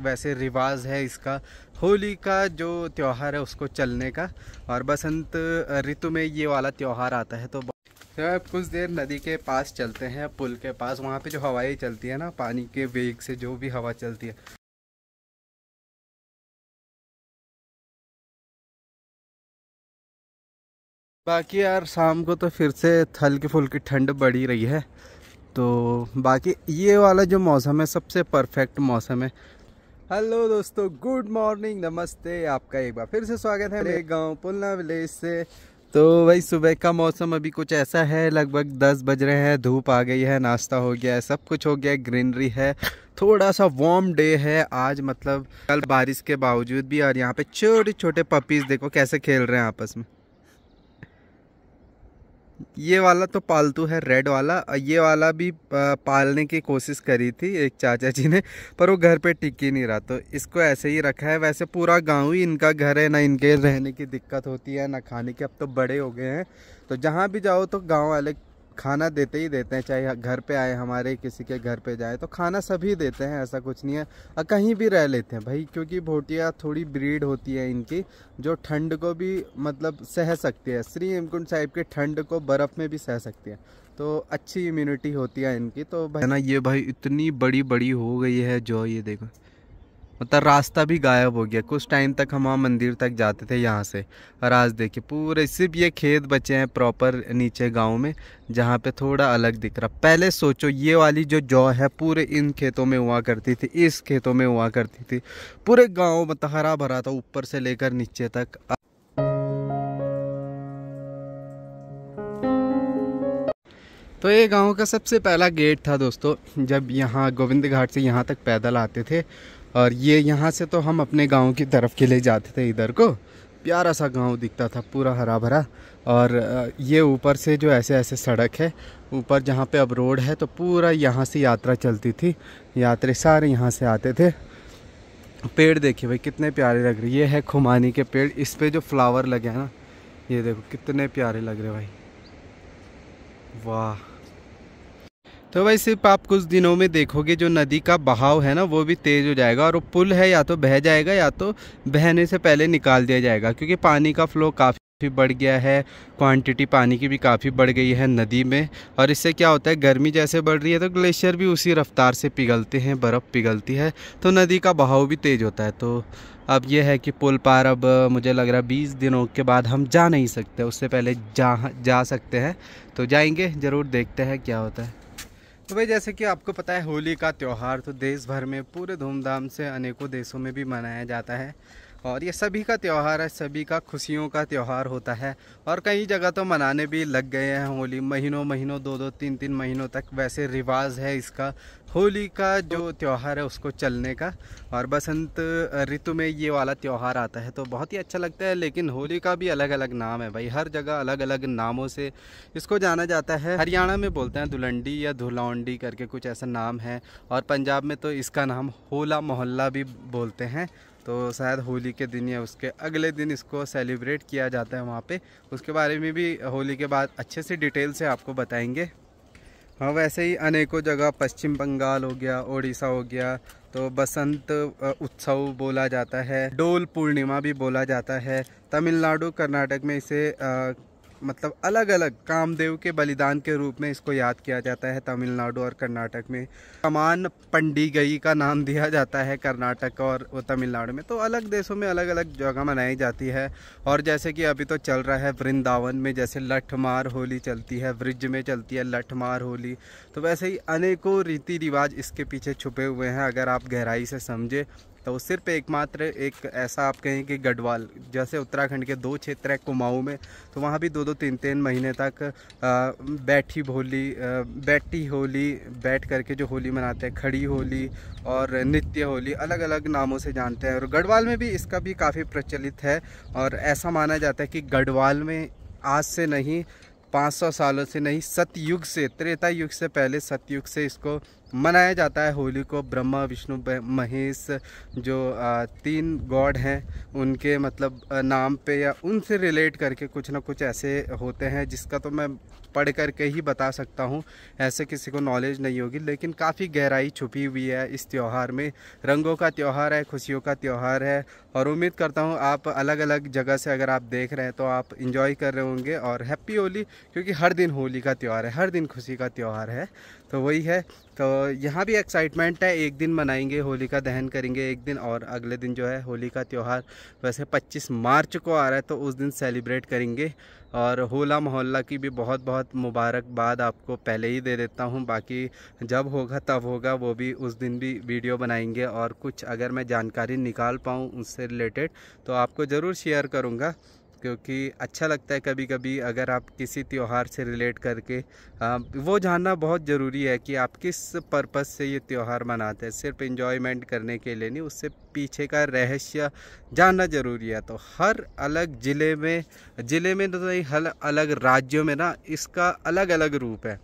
वैसे रिवाज है इसका, होली का जो त्यौहार है उसको चलने का। और बसंत ऋतु में ये वाला त्यौहार आता है। तो अब कुछ देर नदी के पास चलते हैं, पुल के पास, वहाँ पे जो हवाएं चलती है ना, पानी के वेग से जो भी हवा चलती है। बाकी यार शाम को तो फिर से हल्की फुल्की ठंड बढ़ी रही है। तो बाकी ये वाला जो मौसम है सबसे परफेक्ट मौसम है। हेलो दोस्तों, गुड मॉर्निंग, नमस्ते, आपका एक बार फिर से स्वागत है मेरे गांव पुलना विलेज से। तो वही सुबह का मौसम अभी कुछ ऐसा है, लगभग 10 बज रहे हैं, धूप आ गई है, नाश्ता हो गया है, सब कुछ हो गया है, ग्रीनरी है, थोड़ा सा वार्म डे है आज, मतलब कल बारिश के बावजूद भी। और यहाँ पे छोटे छोटे पपीज देखो कैसे खेल रहे हैं आपस में। ये वाला तो पालतू है, रेड वाला। ये वाला भी पालने की कोशिश करी थी एक चाचा जी ने, पर वो घर पे टिक ही नहीं रहा, तो इसको ऐसे ही रखा है। वैसे पूरा गांव ही इनका घर है, ना इनके रहने की दिक्कत होती है ना खाने की, अब तो बड़े हो गए हैं। तो जहाँ भी जाओ तो गांव वाले खाना देते ही देते हैं, चाहे घर पे आए हमारे किसी के घर पे जाए तो खाना सभी देते हैं, ऐसा कुछ नहीं है। और कहीं भी रह लेते हैं भाई, क्योंकि भोटिया थोड़ी ब्रीड होती है इनकी, जो ठंड को भी मतलब सह सकती है। श्री हेमकुंड साहिब के ठंड को बर्फ़ में भी सह सकती है, तो अच्छी इम्यूनिटी होती है इनकी। तो भाई ना, ये भाई इतनी बड़ी बड़ी हो गई है जो, ये देखो, मतलब रास्ता भी गायब हो गया। कुछ टाइम तक हम वहाँ मंदिर तक जाते थे यहाँ से, और आज देखिए पूरे सिर्फ ये खेत बचे हैं प्रॉपर नीचे गांव में, जहाँ पे थोड़ा अलग दिख रहा। पहले सोचो ये वाली जो जौ है पूरे इन खेतों में हुआ करती थी, इस खेतों में हुआ करती थी, पूरे गाँव मतलब हरा भरा था ऊपर से लेकर नीचे तक। तो ये गांव का सबसे पहला गेट था दोस्तों, जब यहाँ गोविंद घाट से यहाँ तक पैदल आते थे। और ये यहाँ से तो हम अपने गांव की तरफ के लिए जाते थे, इधर को प्यारा सा गांव दिखता था पूरा हरा भरा। और ये ऊपर से जो ऐसे ऐसे सड़क है ऊपर, जहाँ पे अब रोड है, तो पूरा यहाँ से यात्रा चलती थी, यात्री सारे यहाँ से आते थे। पेड़ देखिए भाई कितने प्यारे लग रहे, ये है खुमानी के पेड़, इस पे जो फ्लावर लगे हैं ना, ये देखो कितने प्यारे लग रहे भाई, वाह। तो भाई सिर्फ आप कुछ दिनों में देखोगे जो नदी का बहाव है ना वो भी तेज़ हो जाएगा, और वो पुल है या तो बह जाएगा या तो बहने से पहले निकाल दिया जाएगा, क्योंकि पानी का फ्लो काफ़ी बढ़ गया है, क्वांटिटी पानी की भी काफ़ी बढ़ गई है नदी में। और इससे क्या होता है, गर्मी जैसे बढ़ रही है तो ग्लेशियर भी उसी रफ्तार से पिघलते हैं, बर्फ़ पिघलती है, तो नदी का बहाव भी तेज़ होता है। तो अब यह है कि पुल पार अब मुझे लग रहा है 20 दिनों के बाद हम जा नहीं सकते, उससे पहले जा सकते हैं। तो जाएंगे ज़रूर, देखते हैं क्या होता है। तो भाई जैसे कि आपको पता है, होली का त्यौहार तो देश भर में पूरे धूमधाम से अनेकों देशों में भी मनाया जाता है, और ये सभी का त्यौहार है, सभी का खुशियों का त्यौहार होता है। और कई जगह तो मनाने भी लग गए हैं होली, महीनों महीनों 2-2 3-3 महीनों तक वैसे रिवाज है इसका, होली का जो त्यौहार है उसको चलने का। और बसंत ऋतु में ये वाला त्यौहार आता है तो बहुत ही अच्छा लगता है। लेकिन होली का भी अलग अलग नाम है भाई, हर जगह अलग अलग नामों से इसको जाना जाता है। हरियाणा में बोलते हैं धुलंडी या धुलौंडी करके कुछ ऐसा नाम है, और पंजाब में तो इसका नाम होला मोहल्ला भी बोलते हैं। तो शायद होली के दिन या उसके अगले दिन इसको सेलिब्रेट किया जाता है वहाँ पे, उसके बारे में भी होली के बाद अच्छे से डिटेल से आपको बताएंगे। हाँ, वैसे ही अनेकों जगह, पश्चिम बंगाल हो गया, उड़ीसा हो गया, तो बसंत उत्सव बोला जाता है, डोल पूर्णिमा भी बोला जाता है। तमिलनाडु कर्नाटक में इसे मतलब अलग अलग कामदेव के बलिदान के रूप में इसको याद किया जाता है तमिलनाडु और कर्नाटक में। कमान पंडिगई का नाम दिया जाता है कर्नाटक और तमिलनाडु में। तो अलग देशों में अलग अलग जगह मनाई जाती है। और जैसे कि अभी तो चल रहा है वृंदावन में, जैसे लठमार होली चलती है, ब्रिज में चलती है लठमार होली, तो वैसे ही अनेकों रीति रिवाज इसके पीछे छुपे हुए हैं। अगर आप गहराई से समझे तो सिर्फ एकमात्र एक ऐसा आप कहें कि गढ़वाल, जैसे उत्तराखंड के 2 क्षेत्र है कुमाऊं में, तो वहाँ भी 2-2 3-3 महीने तक बैठी होली बैठ करके जो होली मनाते हैं, खड़ी होली और नित्य होली, अलग अलग नामों से जानते हैं। और गढ़वाल में भी इसका भी काफ़ी प्रचलित है, और ऐसा माना जाता है कि गढ़वाल में आज से नहीं 500 सालों से नहीं, सतयुग से, त्रेता युग से पहले सतयुग से इसको मनाया जाता है होली को। ब्रह्मा विष्णु महेश जो 3 गॉड हैं उनके मतलब नाम पे या उनसे रिलेट करके कुछ ना कुछ ऐसे होते हैं, जिसका तो मैं पढ़ करके ही बता सकता हूँ, ऐसे किसी को नॉलेज नहीं होगी, लेकिन काफ़ी गहराई छुपी हुई है इस त्यौहार में। रंगों का त्यौहार है, खुशियों का त्यौहार है, और उम्मीद करता हूँ आप अलग अलग जगह से अगर आप देख रहे हैं तो आप इंजॉय कर रहे होंगे। और हैप्पी होली, क्योंकि हर दिन होली का त्यौहार है, हर दिन खुशी का त्यौहार है, तो वही है। तो यहाँ भी एक्साइटमेंट है, एक दिन मनाएंगे, होली का दहन करेंगे एक दिन, और अगले दिन जो है होली का त्यौहार वैसे 25 मार्च को आ रहा है, तो उस दिन सेलिब्रेट करेंगे। और होला मोहल्ला की भी बहुत बहुत मुबारकबाद आपको पहले ही दे देता हूँ, बाकी जब होगा तब होगा, वो भी उस दिन भी वीडियो बनाएंगे, और कुछ अगर मैं जानकारी निकाल पाऊँ उससे रिलेटेड तो आपको ज़रूर शेयर करूँगा, क्योंकि अच्छा लगता है कभी कभी अगर आप किसी त्यौहार से रिलेट करके वो जानना बहुत ज़रूरी है कि आप किस पर्पस से ये त्यौहार मनाते हैं। सिर्फ एंजॉयमेंट करने के लिए नहीं, उससे पीछे का रहस्य जानना ज़रूरी है। तो हर अलग ज़िले में तो नहीं, हर अलग राज्यों में ना इसका अलग अलग रूप है।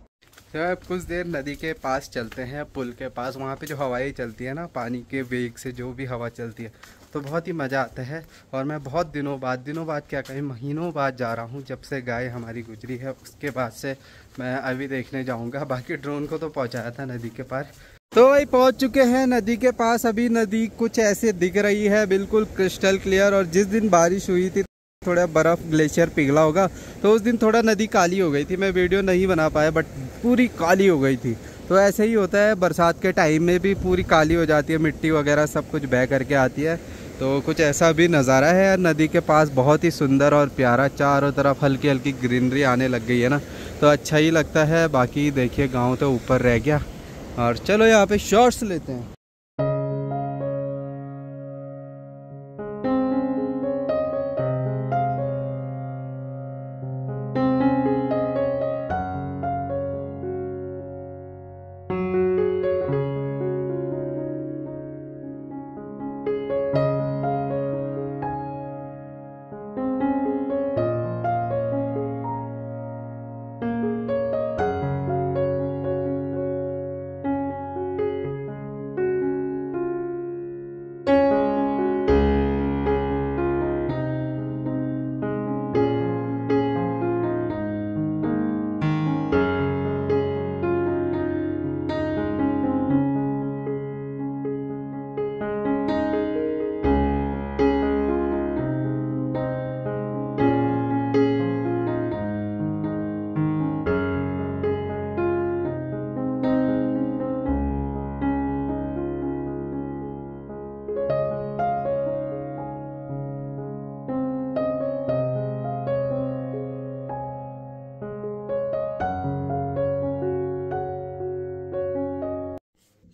तो अब कुछ देर नदी के पास चलते हैं, पुल के पास, वहाँ पे जो हवाएं चलती है ना, पानी के वेग से जो भी हवा चलती है, तो बहुत ही मज़ा आता है। और मैं बहुत दिनों बाद क्या कहें, महीनों बाद जा रहा हूँ, जब से गाय हमारी गुजरी है उसके बाद से मैं अभी देखने जाऊँगा। बाकी ड्रोन को तो पहुँचाया था नदी के पार। तो वही पहुँच चुके हैं नदी के पास। अभी नदी कुछ ऐसे दिख रही है, बिल्कुल क्रिस्टल क्लियर। और जिस दिन बारिश हुई थी, थोड़ा बर्फ़ ग्लेशियर पिघला होगा, तो उस दिन थोड़ा नदी काली हो गई थी। मैं वीडियो नहीं बना पाया, बट पूरी काली हो गई थी। तो ऐसे ही होता है, बरसात के टाइम में भी पूरी काली हो जाती है, मिट्टी वगैरह सब कुछ बह करके आती है। तो कुछ ऐसा भी नज़ारा है नदी के पास, बहुत ही सुंदर और प्यारा। चारों तरफ हल्की हल्की ग्रीनरी आने लग गई है ना, तो अच्छा ही लगता है। बाकी देखिए गाँव तो ऊपर रह गया। और चलो यहाँ पे शॉर्ट्स लेते हैं।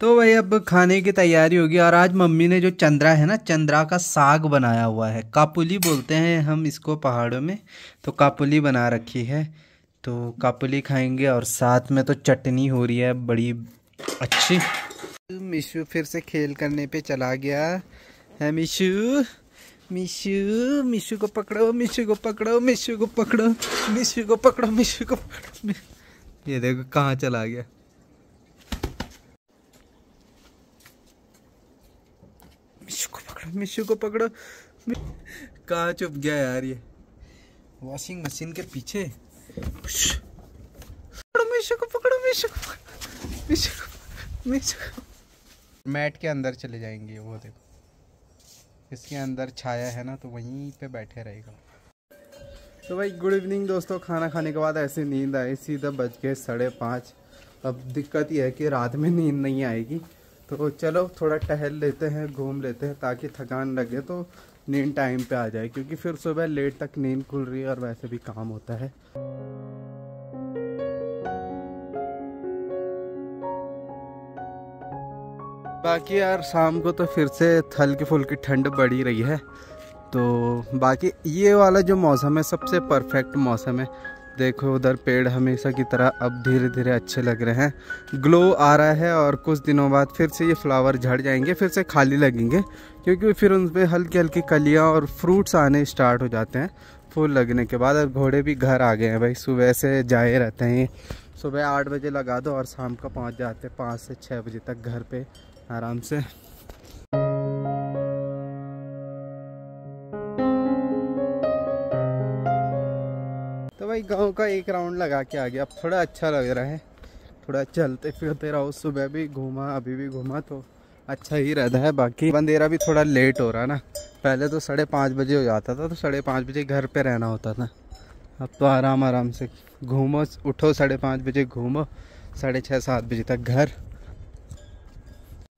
तो भाई अब खाने की तैयारी होगी। और आज मम्मी ने जो चंद्रा है ना, चंद्रा का साग बनाया हुआ है, कापुली बोलते हैं हम इसको पहाड़ों में, तो कापुली बना रखी है। तो कापुली खाएंगे, और साथ में तो चटनी हो रही है बड़ी अच्छी। मिशु फिर से खेल करने पे चला गया है। मिशु मिशु मिशु को पकड़ो, मिशु को पकड़ो, मिशु को पकड़ो, मिशु को पकड़ो, मिशु को पकड़ो। ये देखो कहाँ चला गया। मिशु को पकड़ो। कहाँ चुप गया यार, ये वॉशिंग मशीन के पीछे। पकड़ो मिशु को, पकड़ो मिशु को, मिशु को, मिशु को। मैट के अंदर चले जाएंगे, वो देखो इसके अंदर छाया है ना, तो वहीं पे बैठे रहेगा। तो भाई गुड इवनिंग दोस्तों। खाना खाने के बाद ऐसे नींद आई, सीधा बज गए 5:30। अब दिक्कत यह है कि रात में नींद नहीं आएगी, तो चलो थोड़ा टहल लेते हैं, घूम लेते हैं, ताकि थकान लगे तो नींद टाइम पे आ जाए, क्योंकि फिर सुबह लेट तक नींद खुल रही है और वैसे भी काम होता है। बाकी यार शाम को तो फिर से हल्की फुल्की ठंड बढ़ी रही है। तो बाकी ये वाला जो मौसम है सबसे परफेक्ट मौसम है। देखो उधर पेड़ हमेशा की तरह अब धीरे धीरे अच्छे लग रहे हैं, ग्लो आ रहा है। और कुछ दिनों बाद फिर से ये फ्लावर झड़ जाएंगे, फिर से खाली लगेंगे, क्योंकि फिर उनपे हल्की हल्की कलियां और फ्रूट्स आने स्टार्ट हो जाते हैं फूल लगने के बाद। और घोड़े भी घर आ गए हैं भाई, सुबह से जाए रहते हैं। सुबह 8 बजे लगा दो और शाम को पहुँच जाते हैं 5 से 6 बजे तक घर पे आराम से। तो भाई गांव का एक राउंड लगा के आ गया, अब थोड़ा अच्छा लग रहा है। थोड़ा चलते फिरते रहो, सुबह भी घूमा अभी भी घूमा तो अच्छा ही रहता है। बाकी अंधेरा भी थोड़ा लेट हो रहा है ना, पहले तो 5:30 बजे हो जाता था, तो 5:30 बजे घर पे रहना होता था। अब तो आराम आराम से घूमो, उठो 5:30 बजे, घूमो 6:30-7 बजे तक घर।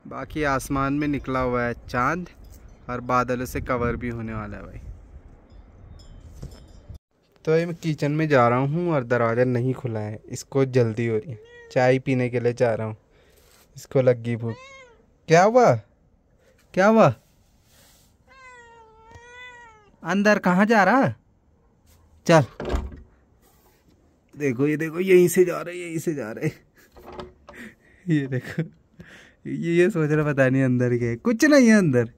बाकी आसमान में निकला हुआ है चांद और बादलों से कवर भी होने वाला है भाई। तो ये मैं किचन में जा रहा हूँ और दरवाज़ा नहीं खुला है, इसको जल्दी हो रही है, चाय पीने के लिए जा रहा हूँ, इसको लगी भूख। क्या हुआ, क्या हुआ? अंदर कहाँ जा रहा? चल देखो, ये देखो, यहीं से जा रहे, यहीं से जा रहे। ये देखो, ये सोच रहा पता नहीं अंदर क्या है, कुछ नहीं है अंदर।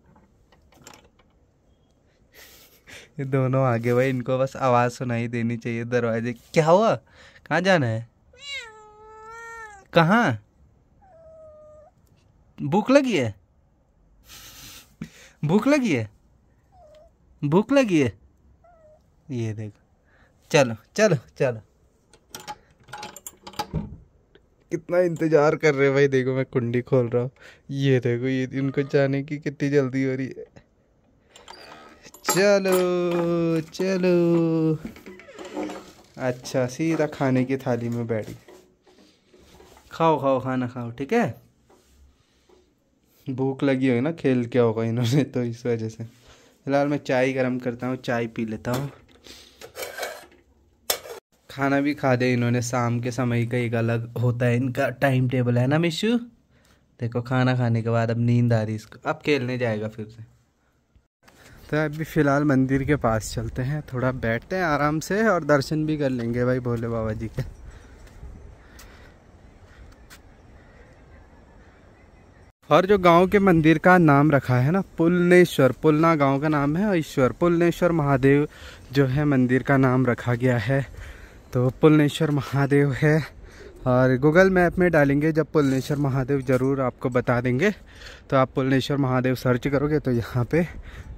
ये दोनों आगे भाई, इनको बस आवाज़ सुनाई देनी चाहिए दरवाजे। क्या हुआ, कहाँ जाना है? कहाँ? भूख लगी है? भूख लगी है? भूख लगी है? ये देखो, चलो चलो चलो। कितना इंतजार कर रहे हैं भाई, देखो मैं कुंडी खोल रहा हूँ। ये देखो, ये इनको जाने की कितनी जल्दी हो रही है। चलो चलो, अच्छा सीधा खाने की थाली में बैठ गए। खाओ खाओ, खाना खाओ, ठीक है। भूख लगी हुई ना, खेल क्या होगा इन्होंने, तो इस वजह से। फिलहाल मैं चाय गरम करता हूँ, चाय पी लेता हूँ। खाना भी खा दे इन्होंने, शाम के समय का एक अलग होता है इनका टाइम टेबल, है ना मिशू? देखो, खाना खाने के बाद अब नींद आ रही इसको, अब खेलने जाएगा फिर से। तो अभी फ़िलहाल मंदिर के पास चलते हैं, थोड़ा बैठते हैं आराम से और दर्शन भी कर लेंगे भाई भोले बाबा जी के। और जो गांव के मंदिर का नाम रखा है ना, पुलनेश्वर, पुलना गांव का नाम है और ईश्वर पुलनेश्वर महादेव जो है मंदिर का नाम रखा गया है। तो पुलनेश्वर महादेव है, और गूगल मैप में डालेंगे जब पुलनेश्वर महादेव, ज़रूर आपको बता देंगे। तो आप पुलनेश्वर महादेव सर्च करोगे तो यहाँ पे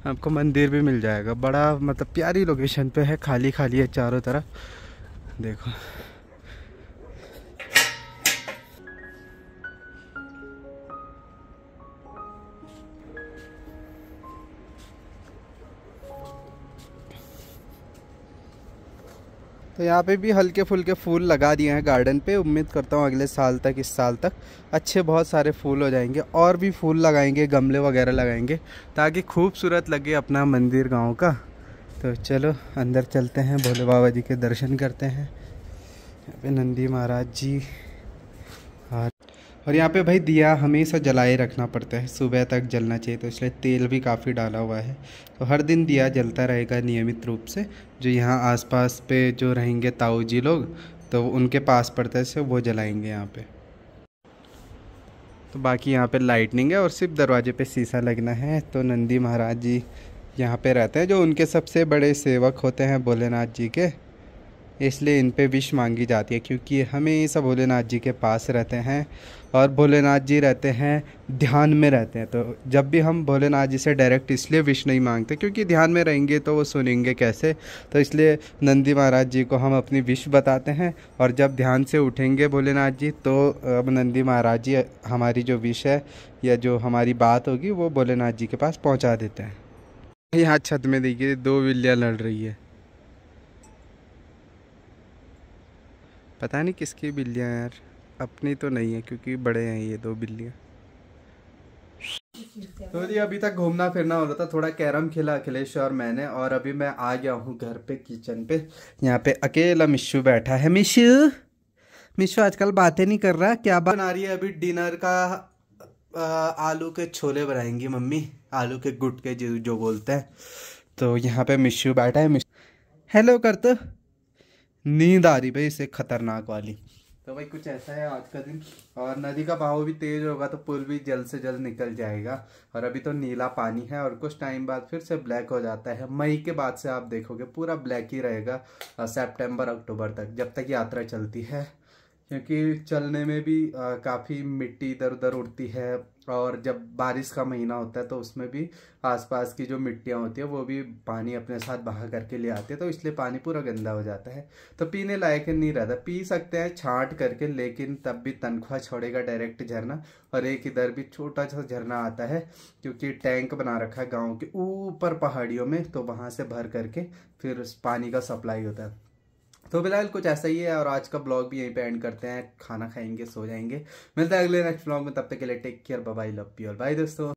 आपको मंदिर भी मिल जाएगा। बड़ा मतलब प्यारी लोकेशन पे है, खाली खाली है चारों तरफ, देखो। तो यहाँ पे भी हल्के फुल्के फूल लगा दिए हैं गार्डन पे। उम्मीद करता हूँ अगले साल तक, इस साल तक अच्छे बहुत सारे फूल हो जाएंगे, और भी फूल लगाएंगे, गमले वगैरह लगाएंगे ताकि खूबसूरत लगे अपना मंदिर गांव का। तो चलो अंदर चलते हैं, भोले बाबा जी के दर्शन करते हैं। यहाँ पे नंदी महाराज जी, और यहाँ पे भाई दिया हमेशा जलाए रखना पड़ता है, सुबह तक जलना चाहिए, तो इसलिए तेल भी काफ़ी डाला हुआ है। तो हर दिन दिया जलता रहेगा नियमित रूप से। जो यहाँ आसपास पे जो रहेंगे ताऊ जी लोग, तो उनके पास पड़ता है, से वो जलाएंगे यहाँ पे। तो बाकी यहाँ पे लाइटनिंग है और सिर्फ दरवाजे पे शीशा लगना है। तो नंदी महाराज जी यहाँ पे रहते हैं, जो उनके सबसे बड़े सेवक होते हैं भोलेनाथ जी के, इसलिए इन पे विश मांगी जाती है, क्योंकि ये हमेशा भोलेनाथ जी के पास रहते हैं और भोलेनाथ जी रहते हैं ध्यान में रहते हैं। तो जब भी हम भोलेनाथ जी से डायरेक्ट इसलिए विश नहीं मांगते क्योंकि ध्यान में रहेंगे तो वो सुनेंगे कैसे, तो इसलिए नंदी महाराज जी को हम अपनी विश बताते हैं, और जब ध्यान से उठेंगे भोलेनाथ जी तो अब नंदी महाराज जी हमारी जो विश है या जो हमारी बात होगी वो भोलेनाथ जी के पास पहुँचा देते हैं। यहाँ छत में देखिए 2 बिल्लियाँ लड़ रही है, पता नहीं किसकी बिल्लियाँ यार, अपनी तो नहीं है क्योंकि बड़े हैं ये 2 बिल्लियाँ। तो जी अभी तक घूमना फिरना हो रहा था, थोड़ा कैरम खेला अखिलेश और मैंने, और अभी मैं आ गया हूँ घर पे किचन पे। यहाँ पे अकेला मिशू बैठा है। मिशू, मिशू आजकल बातें नहीं कर रहा, क्या बना रही है? अभी डिनर का आलू के छोले बनाएंगी मम्मी, आलू के गुटके जो बोलते हैं। तो यहाँ पे मिशू बैठा है, हेलो कर तो। नींद आ रही भाई इसे खतरनाक वाली। तो भाई कुछ ऐसा है आज का दिन, और नदी का बहाव भी तेज होगा तो पुल भी जल्द से जल्द निकल जाएगा। और अभी तो नीला पानी है और कुछ टाइम बाद फिर से ब्लैक हो जाता है। मई के बाद से आप देखोगे पूरा ब्लैक ही रहेगा, सितंबर अक्टूबर तक, जब तक यात्रा चलती है। क्योंकि चलने में भी काफ़ी मिट्टी इधर उधर उड़ती है, और जब बारिश का महीना होता है तो उसमें भी आसपास की जो मिट्टियाँ होती है वो भी पानी अपने साथ बहा करके ले आते हैं, तो इसलिए पानी पूरा गंदा हो जाता है, तो पीने लायक नहीं रहता। पी सकते हैं छांट करके, लेकिन तब भी तनख्वाह छोड़ेगा डायरेक्ट झरना। और एक इधर भी छोटा सा झरना आता है, क्योंकि टैंक बना रखा है गाँव के ऊपर पहाड़ियों में, तो वहाँ से भर करके फिर पानी का सप्लाई होता है। तो फिलहाल कुछ ऐसा ही है, और आज का ब्लॉग भी यहीं पे एंड करते हैं। खाना खाएंगे, सो जाएंगे। मिलते हैं अगले नेक्स्ट ब्लॉग में, तब तक के लिए take care, bye bye, love you all, bye दोस्तों।